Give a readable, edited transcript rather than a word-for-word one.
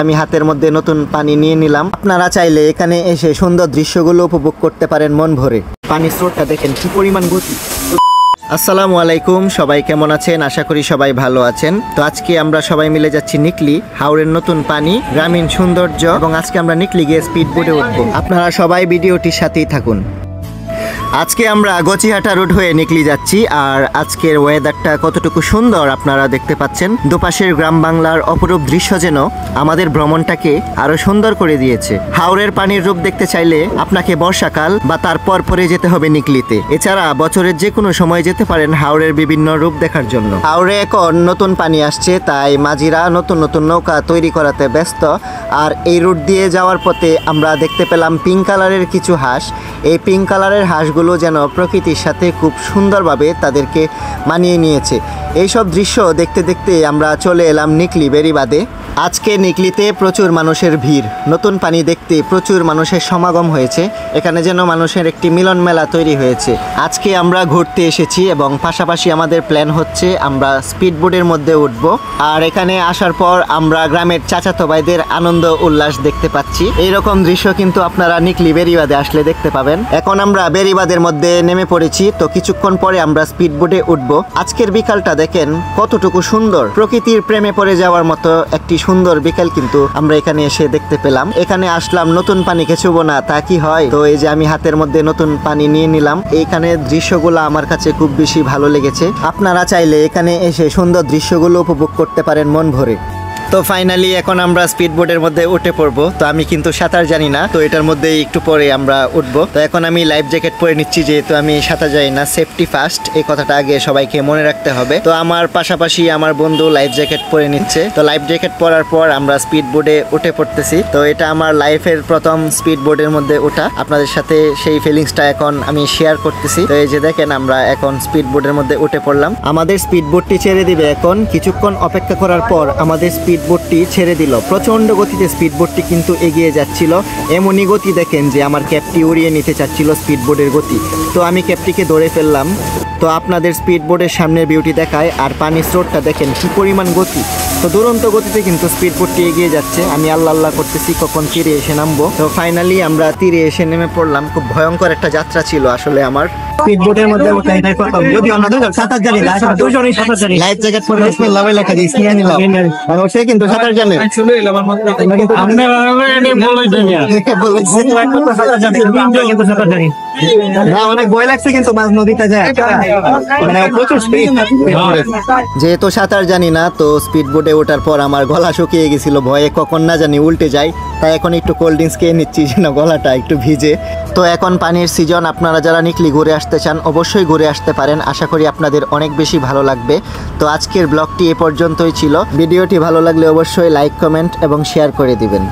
আমি হাতের মধ্যে নতুন পানি নিয়ে নিলাম। আপনারা চাইলে এখানে এসে সুন্দর দৃশ্যগুলো উপভোগ করতে পারেন মন ভরে। পানির স্রোতটা দেখেন কি পরিমাণ গতি। আসসালামু আলাইকুম, সবাই কেমন আছেন? আশা করি সবাই ভালো আছেন। তো আজকে আমরা সবাই মিলে যাচ্ছি নিকলি। হাওরের নতুন পানি, গ্রামীণ সৌন্দর্য, এবং আজকে আমরা নিকলি গিয়ে স্পিড বোটে উঠবো। আপনারা সবাই ভিডিওটির সাথেই থাকুন। আজকে আমরা গচিহাটা রোড হয়ে নিকলি যাচ্ছি। আর আজকের ওয়েদারটা কতটুকু সুন্দর আপনারা দেখতে পাচ্ছেন। দুপাশের গ্রাম বাংলার অপরূপ দৃশ্য যেন আমাদের ভ্রমণটাকে আরো সুন্দর করে দিয়েছে। হাওরের পানির রূপ দেখতে চাইলে আপনাকে বর্ষাকাল বা তারপর পরে যেতে হবে নিকলিতে। এছাড়া বছরের যে কোনো সময় যেতে পারেন হাওরের বিভিন্ন রূপ দেখার জন্য। হাওরে এখন নতুন পানি আসছে, তাই মাঝিরা নতুন নতুন নৌকা তৈরি করাতে ব্যস্ত। আর এই রুট দিয়ে যাওয়ার পথে আমরা দেখতে পেলাম পিঙ্ক কালারের কিছু হাঁস। এই পিঙ্ক কালারের হাঁসগুলো যেন প্রকৃতির সাথে খুব সুন্দরভাবে তাদেরকে মানিয়ে নিয়েছে। এইসব দৃশ্য দেখতে দেখতে আমরা চলে এলাম নিকলি বেড়িবাঁধে। আজকে নিকলিতে প্রচুর মানুষের ভিড়। নতুন পানি দেখতে প্রচুর মানুষের সমাগম হয়েছে। এখানে যেন মানুষের একটি মিলন মেলা তৈরি হয়েছে। আজকে আমরা ঘুরতে এসেছি এবং পাশাপাশি আমাদের প্ল্যান হচ্ছে আমরা স্পিড বোটের মধ্যে উঠব। আর এখানে আসার পর আমরা গ্রামের চাচাতো ভাইদের আনন্দ উল্লাস দেখতে পাচ্ছি। এইরকম দৃশ্য কিন্তু আপনারা নিকলি বেড়িবাঁধে আসলে দেখতে পাবেন। এখন আমরা বেড়িবাঁধের মধ্যে নেমে পড়েছি। তো কিছুক্ষণ পরে আমরা স্পিড বোটে উঠব। আজকের বিকালটা দেখেন কতটুকু সুন্দর। প্রকৃতির প্রেমে পড়ে যাওয়ার মতো একটি সুন্দর বিকাল কিন্তু আমরা এখানে এসে দেখতে পেলাম। এখানে আসলাম নতুন পানিকে ছুবো না তা কি হয়? তো এই যে আমি হাতের মধ্যে নতুন পানি নিয়ে নিলাম। এইখানে দৃশ্যগুলো আমার কাছে খুব বেশি ভালো লেগেছে। আপনারা চাইলে এখানে এসে সুন্দর দৃশ্যগুলো উপভোগ করতে পারেন মন ভরে। তো ফাইনালি এখন আমরা স্পিড বোটের মধ্যে উঠে পড়বো। তো আমি কিন্তু সাঁতার জানি না, তো এটার মধ্যে একটু পরে আমরা উঠবো। তো এখন আমি লাইফ জ্যাকেট পরে নিচ্ছি, যেহেতু আমি সাঁতার জানি না। সেফটি ফার্স্ট, এই কথাটা আগে সবাইকে মনে রাখতে হবে। তো আমার পাশাপাশি আমার বন্ধু লাইফ জ্যাকেট পরে নিচ্ছে। তো লাইফ জ্যাকেট পরার পর আমরা স্পিড বোটে উঠে পড়তেছি। তো এটা আমার লাইফের প্রথম স্পিড বোটের মধ্যে ওঠা। আপনাদের সাথে সেই ফিলিংসটা এখন আমি শেয়ার করতেছি। তো এই যে দেখেন আমরা এখন স্পিড বোটের মধ্যে উঠে পড়লাম। আমাদের স্পিড বোটটি ছেড়ে দিবে এখন। কিছুক্ষণ অপেক্ষা করার পর আমাদের স্পিড বোটটি ছেড়ে দিল। প্রচন্ড গতিতে স্পিড বোটটি কিন্তু এগিয়ে যাচ্ছিল। এমনই গতি দেখেন যে আমার ক্যাপটি উড়িয়ে নিতে চাচ্ছিল স্পিড বোটের গতি। তো আমি ক্যাপটিকে ধরে ফেললাম। তো আপনাদের স্পিড বোটের সামনের ভিউটি দেখায়। আর পানির স্রোতটা দেখেন কি পরিমাণ গতি। তো দুরন্ত গতিতে কিন্তু স্পিড বোটটি এগিয়ে যাচ্ছে। আমি আল্লাহ আল্লাহ করতেছি কখন তীরে এসে নামবো। তো ফাইনালি আমরা তীরে এসে নেমে পড়লাম। খুব ভয়ঙ্কর একটা যাত্রা ছিল আসলে আমার। স্পিড বোটের মধ্যে যদি আমরা সাঁতার জানি না, দুজনেই সাঁতার জানি। লাইফ জ্যাকেট পরে বিসমিল্লাহ বলে লেখা দিয়েছি, নিয়ে নিলাম। আর সে কিন্তু সাঁতার জানে। অনেক ভয় লাগছে কিন্তু মাঝ নদীতে যায়, মানে প্রচুর স্পিড। যেহেতু সাঁতার জানি না, তো স্পিড বোটে ওঠার পর আমার গলা শুকিয়ে গেছিল ভয়ে কখন না জানি উল্টে যায়। তাই এখন একটু কোল্ড ড্রিঙ্কস খেয়ে নিচ্ছি যেন গলাটা একটু ভিজে। তো এখন পানির সিজন। আপনারা যারা নিকলি ঘুরে আসতে চান অবশ্যই ঘুরে আসতে পারেন। আশা করি আপনাদের অনেক বেশি ভালো লাগবে। তো আজকের ব্লগটি এ পর্যন্তই ছিল। ভিডিওটি ভালো লাগলে অবশ্যই লাইক, কমেন্ট এবং শেয়ার করে দিবেন।